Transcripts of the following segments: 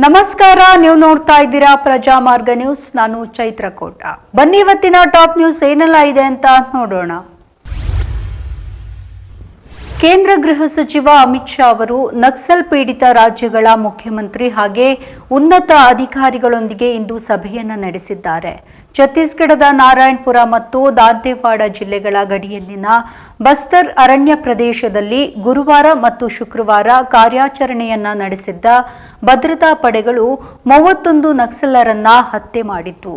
ನಮಸ್ಕಾರ, ನೀವು ನೋಡ್ತಾ ಇದ್ದೀರಾ ಪ್ರಜಾಮಾರ್ಗ ನ್ಯೂಸ್. ನಾನು ಚೈತ್ರಕೋಟ. ಬನ್ನಿ ಇವತ್ತಿನ ಟಾಪ್ ನ್ಯೂಸ್ ಏನೆಲ್ಲ ಇದೆ ಅಂತ ನೋಡೋಣ. ಕೇಂದ್ರ ಗೃಹ ಸಚಿವ ಅಮಿತ್ ಶಾ ಅವರು ನಕ್ಸಲ್ ಪೀಡಿತ ರಾಜ್ಯಗಳ ಮುಖ್ಯಮಂತ್ರಿ ಹಾಗೆ ಉನ್ನತ ಅಧಿಕಾರಿಗಳೊಂದಿಗೆ ಇಂದು ಸಭೆಯನ್ನು ನಡೆಸಿದ್ದಾರೆ. ಛತ್ತೀಸ್ಗಢದ ನಾರಾಯಣಪುರ ಮತ್ತು ದಾಂತೆವಾಡ ಜಿಲ್ಲೆಗಳ ಗಡಿಯಲ್ಲಿನ ಬಸ್ತರ್ ಅರಣ್ಯ ಪ್ರದೇಶದಲ್ಲಿ ಗುರುವಾರ ಮತ್ತು ಶುಕ್ರವಾರ ಕಾರ್ಯಾಚರಣೆಯನ್ನ ನಡೆಸಿದ್ದ ಭದ್ರತಾ ಪಡೆಗಳು 31 ನಕ್ಸಲರನ್ನ ಹತ್ಯೆ ಮಾಡಿತ್ತು.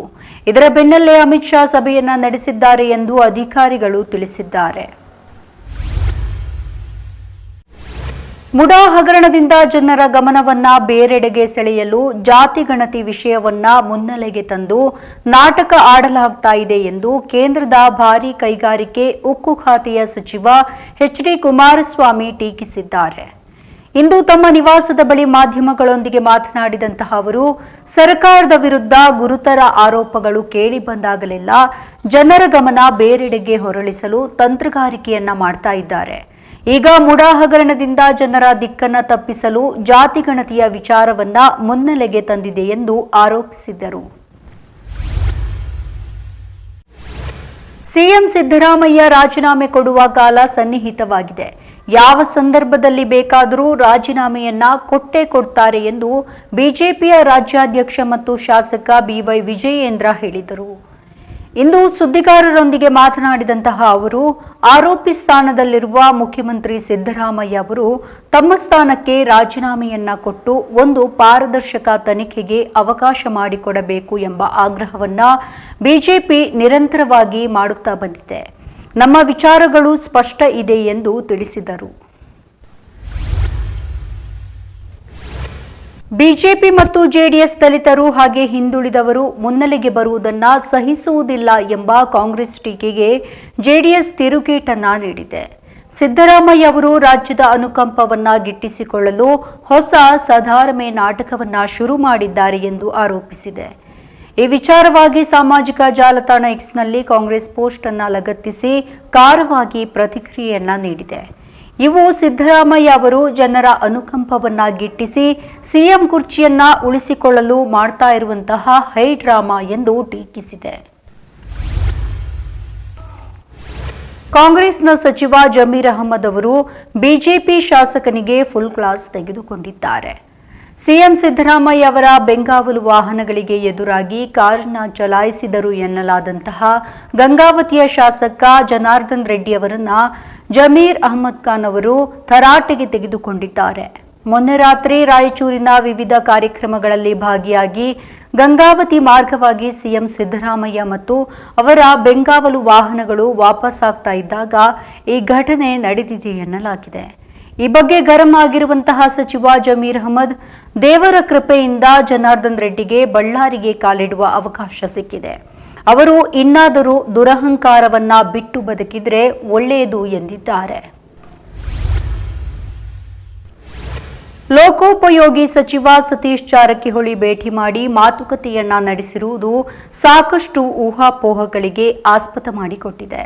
ಇದರ ಬೆನ್ನಲ್ಲೇ ಅಮಿತ್ ಶಾ ಸಭೆಯನ್ನ ನಡೆಸಿದ್ದಾರೆ ಎಂದು ಅಧಿಕಾರಿಗಳು ತಿಳಿಸಿದ್ದಾರೆ. ಮುಡಾ ಹಗರಣದಿಂದ ಜನರ ಗಮನವನ್ನ ಬೇರೆಡೆಗೆ ಸೆಳೆಯಲು ಜಾತಿ ಗಣತಿ ವಿಷಯವನ್ನ ಮುನ್ನೆಲೆಗೆ ತಂದು ನಾಟಕ ಆಡಲಾಗ್ತಾ ಇದೆ ಎಂದು ಕೇಂದ್ರದ ಭಾರೀ ಕೈಗಾರಿಕೆ ಉಕ್ಕು ಖಾತೆಯ ಸಚಿವ ಎಚ್.ಡಿ. ಕುಮಾರಸ್ವಾಮಿ ಟೀಕಿಸಿದ್ದಾರೆ. ಇಂದು ತಮ್ಮ ನಿವಾಸದ ಬಳಿ ಮಾಧ್ಯಮಗಳೊಂದಿಗೆ ಮಾತನಾಡಿದಂತಹ ಅವರು, ಸರ್ಕಾರದ ವಿರುದ್ಧ ಗುರುತರ ಆರೋಪಗಳು ಕೇಳಿ ಬಂದಾಗಲೆಲ್ಲ ಜನರ ಗಮನ ಬೇರೆಡೆಗೆ ಹೊರಳಿಸಲು ತಂತ್ರಗಾರಿಕೆಯನ್ನ ಮಾಡ್ತಾ ಇದ್ದಾರೆ. ಈಗ ಮುಡಾ ಹಗರಣದಿಂದ ಜನರ ದಿಕ್ಕನ್ನ ತಪ್ಪಿಸಲು ಜಾತಿ ಗಣತಿಯ ವಿಚಾರವನ್ನ ಮುನ್ನೆಲೆಗೆ ತಂದಿದೆ ಎಂದು ಆರೋಪಿಸಿದರು. ಸಿಎಂ ಸಿದ್ದರಾಮಯ್ಯ ರಾಜೀನಾಮೆ ಕೊಡುವ ಕಾಲ ಸನ್ನಿಹಿತವಾಗಿದೆ. ಯಾವ ಸಂದರ್ಭದಲ್ಲಿ ಬೇಕಾದರೂ ರಾಜೀನಾಮೆಯನ್ನ ಕೊಟ್ಟೇ ಕೊಡ್ತಾರೆ ಎಂದು ಬಿಜೆಪಿಯ ರಾಜ್ಯಾಧ್ಯಕ್ಷ ಮತ್ತು ಶಾಸಕ ಬಿವೈ ವಿಜಯೇಂದ್ರ ಹೇಳಿದರು. ಇಂದು ಸುದ್ದಿಗಾರರೊಂದಿಗೆ ಮಾತನಾಡಿದಂತಹ ಅವರು, ಆರೋಪಿ ಸ್ಥಾನದಲ್ಲಿರುವ ಮುಖ್ಯಮಂತ್ರಿ ಸಿದ್ದರಾಮಯ್ಯ ಅವರು ತಮ್ಮ ಸ್ಥಾನಕ್ಕೆ ರಾಜೀನಾಮೆಯನ್ನ ಕೊಟ್ಟು ಒಂದು ಪಾರದರ್ಶಕ ತನಿಖೆಗೆ ಅವಕಾಶ ಮಾಡಿಕೊಡಬೇಕು ಎಂಬ ಆಗ್ರಹವನ್ನ ಬಿಜೆಪಿ ನಿರಂತರವಾಗಿ ಮಾಡುತ್ತಾ ಬಂದಿದೆ. ನಮ್ಮ ವಿಚಾರಗಳು ಸ್ಪಷ್ಟ ಇದೆ ಎಂದು ತಿಳಿಸಿದರು. ಬಿಜೆಪಿ ಮತ್ತು ಜೆಡಿಎಸ್ ದಲಿತರು ಹಾಗೆ ಹಿಂದುಳಿದವರು ಮುನ್ನೆಲೆಗೆ ಬರುವುದನ್ನು ಸಹಿಸುವುದಿಲ್ಲ ಎಂಬ ಕಾಂಗ್ರೆಸ್ ಟೀಕೆಗೆ ಜೆಡಿಎಸ್ ತಿರುಗೇಟನ್ನ ನೀಡಿದೆ. ಸಿದ್ದರಾಮಯ್ಯ ಅವರು ರಾಜ್ಯದ ಅನುಕಂಪವನ್ನ ಗಿಟ್ಟಿಸಿಕೊಳ್ಳಲು ಹೊಸ ಸಧಾರಮೆ ನಾಟಕವನ್ನ ಶುರು ಮಾಡಿದ್ದಾರೆ ಎಂದು ಆರೋಪಿಸಿದೆ. ಈ ವಿಚಾರವಾಗಿ ಸಾಮಾಜಿಕ ಜಾಲತಾಣ ಎಕ್ಸ್ನಲ್ಲಿ ಕಾಂಗ್ರೆಸ್ ಪೋಸ್ಟ್ ಅನ್ನ ಲಗತ್ತಿಸಿ ಖಾರವಾಗಿ ಪ್ರತಿಕ್ರಿಯೆಯನ್ನ ನೀಡಿದೆ. ಇವು ಸಿದ್ದರಾಮಯ್ಯ ಅವರು ಜನರ ಅನುಕಂಪವನ್ನ ಗಿಟ್ಟಿಸಿ ಸಿಎಂ ಕುರ್ಚಿಯನ್ನ ಉಳಿಸಿಕೊಳ್ಳಲು ಮಾಡ್ತಾ ಇರುವಂತಹ ಹೈ ಡ್ರಾಮಾ ಎಂದು ಟೀಕಿಸಿದೆ. ಕಾಂಗ್ರೆಸ್ನ ಸಚಿವ ಜಮೀರ್ ಅಹಮದ್ ಅವರು ಬಿಜೆಪಿ ಶಾಸಕನಿಗೆ ಫುಲ್ ಕ್ಲಾಸ್ ತೆಗೆದುಕೊಂಡಿದ್ದಾರೆ. ಸಿಎಂ ಸಿದ್ದರಾಮಯ್ಯ ಅವರ ಬೆಂಗಾವಲು ವಾಹನಗಳಿಗೆ ಎದುರಾಗಿ ಕಾರನ್ನ ಚಲಾಯಿಸಿದರು ಎನ್ನಲಾದಂತಹ ಗಂಗಾವತಿಯ ಶಾಸಕ ಜನಾರ್ದನ್ ರೆಡ್ಡಿ ಅವರನ್ನ ಜಮೀರ್ ಅಹಮದ್ ಖಾನ್ ಅವರು ತರಾಟೆಗೆ ತೆಗೆದುಕೊಂಡಿದ್ದಾರೆ. ಮೊನ್ನೆ ರಾತ್ರಿ ರಾಯಚೂರಿನ ವಿವಿಧ ಕಾರ್ಯಕ್ರಮಗಳಲ್ಲಿ ಭಾಗಿಯಾಗಿ ಗಂಗಾವತಿ ಮಾರ್ಗವಾಗಿ ಸಿಎಂ ಸಿದ್ದರಾಮಯ್ಯ ಮತ್ತು ಅವರ ಬೆಂಗಾವಲು ವಾಹನಗಳು ವಾಪಸ್ಸಾಗ್ತಾ ಇದ್ದಾಗ ಈ ಘಟನೆ ನಡೆದಿದೆ ಎನ್ನಲಾಗಿದೆ. ಈ ಬಗ್ಗೆ ಗರಂ ಆಗಿರುವಂತಹ ಸಚಿವ ಜಮೀರ್ ಅಹಮದ್, ದೇವರ ಕೃಪೆಯಿಂದ ಜನಾರ್ದನ್ ರೆಡ್ಡಿಗೆ ಬಳ್ಳಾರಿಗೆ ಕಾಲಿಡುವ ಅವಕಾಶ ಸಿಕ್ಕಿದೆ. ಅವರು ಇನ್ನಾದರೂ ದುರಹಂಕಾರವನ್ನ ಬಿಟ್ಟು ಬದುಕಿದ್ರೆ ಒಳ್ಳೆಯದು ಎಂದಿದ್ದಾರೆ. ಲೋಕೋಪಯೋಗಿ ಸಚಿವ ಸತೀಶ್ ಜಾರಕಿಹೊಳಿ ಭೇಟಿ ಮಾಡಿ ಮಾತುಕತೆಯನ್ನ ನಡೆಸಿರುವುದು ಸಾಕಷ್ಟು ಊಹಾಪೋಹಗಳಿಗೆ ಆಸ್ಪದ ಮಾಡಿಕೊಟ್ಟಿದೆ.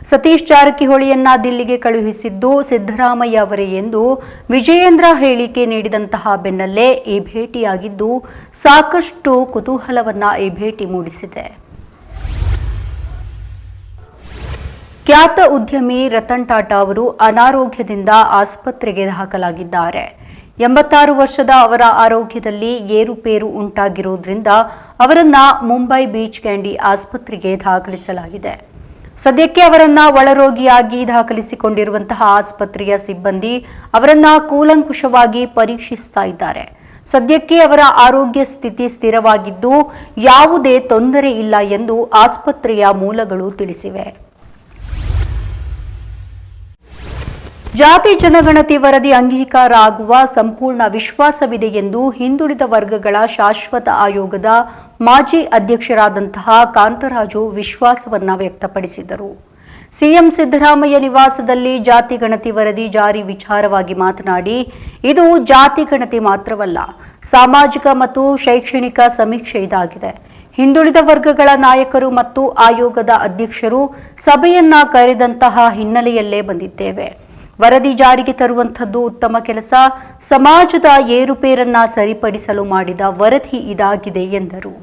ಸತೀಶ್ ಜಾರಕಿಹೊಳಿಯನ್ನ ದಿಲ್ಲಿಗೆ ಕಳುಹಿಸಿದ್ದು ಸಿದ್ದರಾಮಯ್ಯ ಅವರೇ ಎಂದು ವಿಜಯೇಂದ್ರ ಹೇಳಿಕೆ ನೀಡಿದಂತಹ ಬೆನ್ನಲ್ಲೇ ಈ ಭೇಟಿಯಾಗಿದ್ದು ಸಾಕಷ್ಟು ಕುತೂಹಲವನ್ನ ಈ ಭೇಟಿ ಮೂಡಿಸಿದೆ. ಖ್ಯಾತ ಉದ್ಯಮಿ ರತನ್ ಟಾಟಾ ಅವರು ಅನಾರೋಗ್ಯದಿಂದ ಆಸ್ಪತ್ರೆಗೆ ದಾಖಲಾಗಿದ್ದಾರೆ. 86 ವರ್ಷದ ಅವರ ಆರೋಗ್ಯದಲ್ಲಿ ಏರುಪೇರು ಉಂಟಾಗಿರುವುದರಿಂದ ಅವರನ್ನ ಮುಂಬೈ ಬೀಚ್ ಕ್ಯಾಂಡಿ ಆಸ್ಪತ್ರೆಗೆ ದಾಖಲಿಸಲಾಗಿದೆ. ಸದ್ಯಕ್ಕೆ ಅವರನ್ನ ಒಳರೋಗಿಯಾಗಿ ದಾಖಲಿಸಿಕೊಂಡಿರುವಂತಹ ಆಸ್ಪತ್ರೆಯ ಸಿಬ್ಬಂದಿ ಅವರನ್ನ ಕೂಲಂಕುಷವಾಗಿ ಪರೀಕ್ಷಿಸ್ತಾ ಇದ್ದಾರೆ. ಸದ್ಯಕ್ಕೆ ಅವರ ಆರೋಗ್ಯ ಸ್ಥಿತಿ ಸ್ಥಿರವಾಗಿದ್ದು ಯಾವುದೇ ತೊಂದರೆ ಇಲ್ಲ ಎಂದು ಆಸ್ಪತ್ರೆಯ ಮೂಲಗಳು ತಿಳಿಸಿವೆ. ಜಾತಿ ಜನಗಣತಿ ವರದಿ ಅಂಗೀಕಾರ ಆಗುವ ಸಂಪೂರ್ಣ ವಿಶ್ವಾಸವಿದೆ ಎಂದು ಹಿಂದುಳಿದ ವರ್ಗಗಳ ಶಾಶ್ವತ ಆಯೋಗದ ಮಾಜಿ ಅಧ್ಯಕ್ಷರಾದಂತಹ ಕಾಂತರಾಜು ವಿಶ್ವಾಸವನ್ನ ವ್ಯಕ್ತಪಡಿಸಿದರು. ಸಿಎಂ ಸಿದ್ದರಾಮಯ್ಯ ನಿವಾಸದಲ್ಲಿ ಜಾತಿ ಗಣತಿ ವರದಿ ಜಾರಿ ವಿಚಾರವಾಗಿ ಮಾತನಾಡಿ, ಇದು ಜಾತಿ ಗಣತಿ ಮಾತ್ರವಲ್ಲ, ಸಾಮಾಜಿಕ ಮತ್ತು ಶೈಕ್ಷಣಿಕ ಸಮೀಕ್ಷೆ ಇದಾಗಿದೆ. ಹಿಂದುಳಿದ ವರ್ಗಗಳ ನಾಯಕರು ಮತ್ತು ಆಯೋಗದ ಅಧ್ಯಕ್ಷರು ಸಭೆಯನ್ನ ಕರೆದಂತಹ ಹಿನ್ನೆಲೆಯಲ್ಲೇ ಬಂದಿದ್ದೇವೆ. ವರದಿ ಜಾರಿಗೆ ತರುವಂಥದ್ದು ಉತ್ತಮ ಕೆಲಸ. ಸಮಾಜದ ಏರುಪೇರನ್ನ ಸರಿಪಡಿಸಲು ಮಾಡಿದ ವರದಿ ಇದಾಗಿದೆ ಎಂದರು.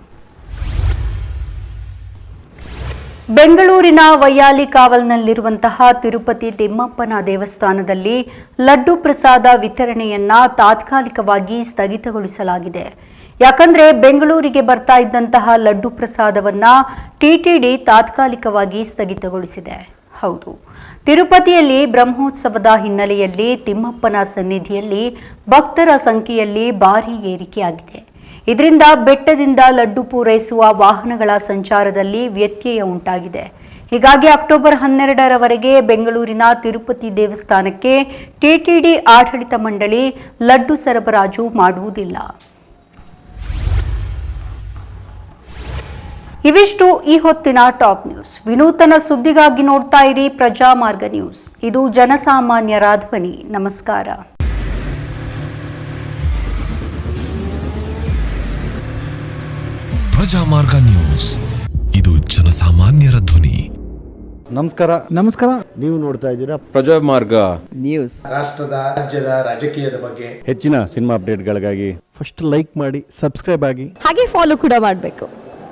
ಬೆಂಗಳೂರಿನ ವೈಯಾಲಿ ಕಾವಲ್ನಲ್ಲಿರುವಂತಹ ತಿರುಪತಿ ತಿಮ್ಮಪ್ಪನ ದೇವಸ್ಥಾನದಲ್ಲಿ ಲಡ್ಡು ಪ್ರಸಾದ ವಿತರಣೆಯನ್ನ ತಾತ್ಕಾಲಿಕವಾಗಿ ಸ್ಥಗಿತಗೊಳಿಸಲಾಗಿದೆ. ಯಾಕಂದ್ರೆ ಬೆಂಗಳೂರಿಗೆ ಬರ್ತಾ ಇದ್ದಂತಹ ಲಡ್ಡು ಪ್ರಸಾದವನ್ನ ಟಿಟಿಡಿ ತಾತ್ಕಾಲಿಕವಾಗಿ ಸ್ಥಗಿತಗೊಳಿಸಿದೆ. ಹೌದು, ತಿರುಪತಿಯಲ್ಲಿ ಬ್ರಹ್ಮೋತ್ಸವದ ಹಿನ್ನೆಲೆಯಲ್ಲಿ ತಿಮ್ಮಪ್ಪನ ಸನ್ನಿಧಿಯಲ್ಲಿ ಭಕ್ತರ ಸಂಖ್ಯೆಯಲ್ಲಿ ಭಾರೀ ಏರಿಕೆಯಾಗಿದೆ. ಇದರಿಂದ ಬೆಟ್ಟದಿಂದ ಲಡ್ಡು ಪೂರೈಸುವ ವಾಹನಗಳ ಸಂಚಾರದಲ್ಲಿ ವ್ಯತ್ಯಯ ಉಂಟಾಗಿದೆ. ಹೀಗಾಗಿ ಅಕ್ಟೋಬರ್ 12ರವರೆಗೆ ಬೆಂಗಳೂರಿನ ತಿರುಪತಿ ದೇವಸ್ಥಾನಕ್ಕೆ ಟಿಟಿಡಿ ಆಡಳಿತ ಮಂಡಳಿ ಲಡ್ಡು ಸರಬರಾಜು ಮಾಡುವುದಿಲ್ಲ. ಇವಿಷ್ಟು ಈ ಹೊತ್ತಿನ ಟಾಪ್ ನ್ಯೂಸ್. ವಿನೂತನ ಸುದ್ದಿಗಾಗಿ ನೋಡ್ತಾ ಇರಿ ಪ್ರಜಾಮಾರ್ಗ ನ್ಯೂಸ್. ಇದು ಜನಸಾಮಾನ್ಯರ ಧ್ವನಿ. ನಮಸ್ಕಾರ. ಪ್ರಜಾಮಾರ್ಗ ನ್ಯೂಸ್, ಇದು ಜನಸಾಮಾನ್ಯರ ಧ್ವನಿ. ನಮಸ್ಕಾರ. ನೀವು ನೋಡ್ತಾ ಇದ್ದೀರಾ ಪ್ರಜಾಮಾರ್ಗ ನ್ಯೂಸ್. ರಾಷ್ಟ್ರದ ರಾಜ್ಯದ ರಾಜಕೀಯದ ಬಗ್ಗೆ ಹೆಚ್ಚಿನ ಸಿನಿಮಾ ಅಪ್ಡೇಟ್ಗಳಿಗಾಗಿ ಫಸ್ಟ್ ಲೈಕ್ ಮಾಡಿ, ಸಬ್ಸ್ಕ್ರೈಬ್ ಆಗಿ, ಹಾಗೆ ಫಾಲೋ ಕೂಡ ಮಾಡಬೇಕು.